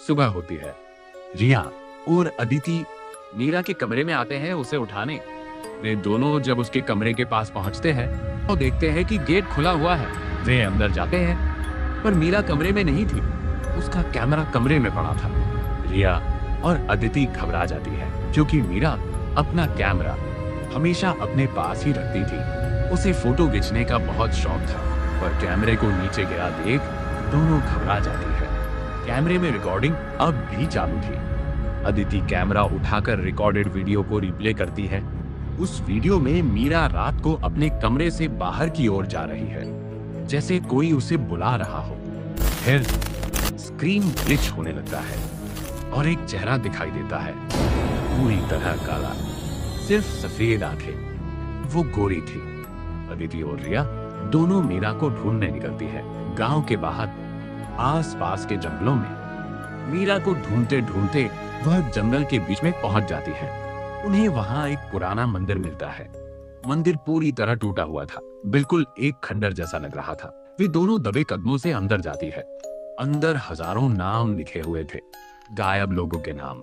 सुबह होती है। रिया और अदिति मीरा के कमरे में आते हैं उसे उठाने। वे दोनों जब उसके कमरे के पास पहुंचते हैं तो देखते हैं कि गेट खुला हुआ है। वे अंदर जाते हैं पर मीरा कमरे में नहीं थी, उसका कैमरा कमरे में पड़ा था। रिया और अदिति घबरा जाती है क्योंकि मीरा अपना कैमरा हमेशा अपने पास ही रखती थी। उसे फोटो खींचने का बहुत शौक था, पर कैमरे को नीचे गिरा देख दोनों घबरा जाती है। कैमरे में रिकॉर्डिंग अब भी चालू थी। अदिति कैमरा उठाकर रिकॉर्डेड वीडियो को रिप्ले करती है। उस वीडियो में मीरा रात को अपने कमरे से बाहर की ओर जा रही है, जैसे कोई उसे बुला रहा हो। फिर स्क्रीन ग्लिच होने लगता है और एक चेहरा दिखाई देता है, पूरी तरह काला, सिर्फ सफेद आंखें। वो गोरी थी। अदिति और रिया दोनों मीरा को ढूंढने निकलती है। गांव के बाहर आसपास के जंगलों में मीरा को ढूंढते ढूंढते वह जंगल के बीच में पहुंच जाती है। उन्हें वहां एक पुराना मंदिर मिलता है। मंदिर पूरी तरह टूटा हुआ था, बिल्कुल एक खंडर जैसा लग रहा था। वे दोनों दबे कदमों से अंदर जाती है। अंदर हजारों नाम लिखे हुए थे, गायब लोगों के नाम।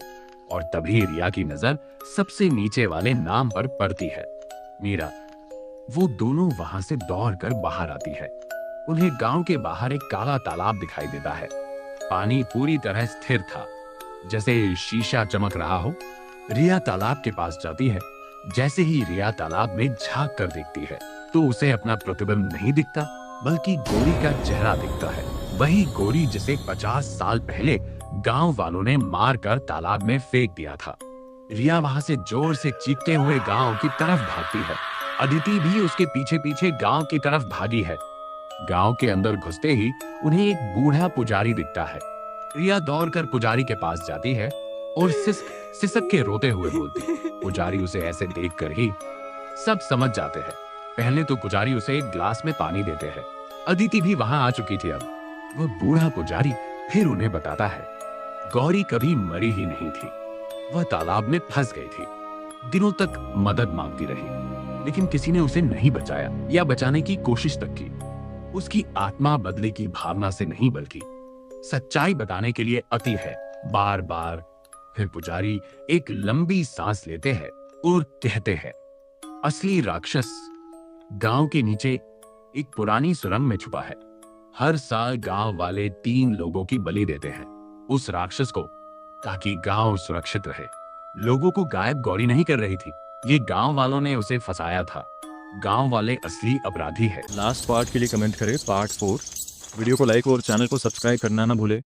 और तभी रिया की नजर सबसे नीचे वाले नाम पर पड़ती है, मीरा। वो दोनों वहां से दौड़कर बाहर आती है। उन्हें गांव के बाहर एक काला तालाब दिखाई देता है। पानी पूरी तरह स्थिर था, जैसे शीशा चमक रहा हो। रिया तालाब के पास जाती है। जैसे ही रिया तालाब में झांक कर देखती है तो उसे अपना प्रतिबिंब नहीं दिखता, बल्कि गोरी का चेहरा दिखता है। वही गोरी जिसे 50 साल पहले गांव वालों ने मारकर तालाब में फेंक दिया था। रिया वहां से जोर से चीखते हुए गांव की तरफ भागती है। अदिति भी उसके पीछे पीछे गांव की तरफ भागी है। गांव के अंदर घुसते ही उन्हें एक बूढ़ा पुजारी दिखता है। रिया दौड़कर पुजारी के पास जाती है और सिसक के रोते हुए बोलती। पुजारी उसे ऐसे देखकर ही सब समझ जाते हैं। पहले तो पुजारी उसे एक ग्लास में पानी देते हैं। अदिति भी वहां आ चुकी थी। अब वह बूढ़ा पुजारी फिर उन्हें बताता है, गौरी कभी मरी ही नहीं थी, वह तालाब में फंस गई थी। दिनों तक मदद मांगती रही, लेकिन किसी ने उसे नहीं बचाया या बचाने की कोशिश तक की। उसकी आत्मा बदले की भावना से नहीं, बल्कि सच्चाई बताने के लिए अति है, बार बार। फिर पुजारी एक लंबी सांस लेते हैं और कहते हैं, असली राक्षस गांव के नीचे एक पुरानी सुरंग में छुपा है। हर साल गांव वाले 3 लोगों की बलि देते हैं उस राक्षस को, ताकि गांव सुरक्षित रहे। लोगों को गायब गौरी नहीं कर रही थी, ये गांव वालों ने उसे फंसाया था। गांव वाले असली अपराधी है। लास्ट पार्ट के लिए कमेंट करें पार्ट 4। वीडियो को लाइक और चैनल को सब्सक्राइब करना ना भूले।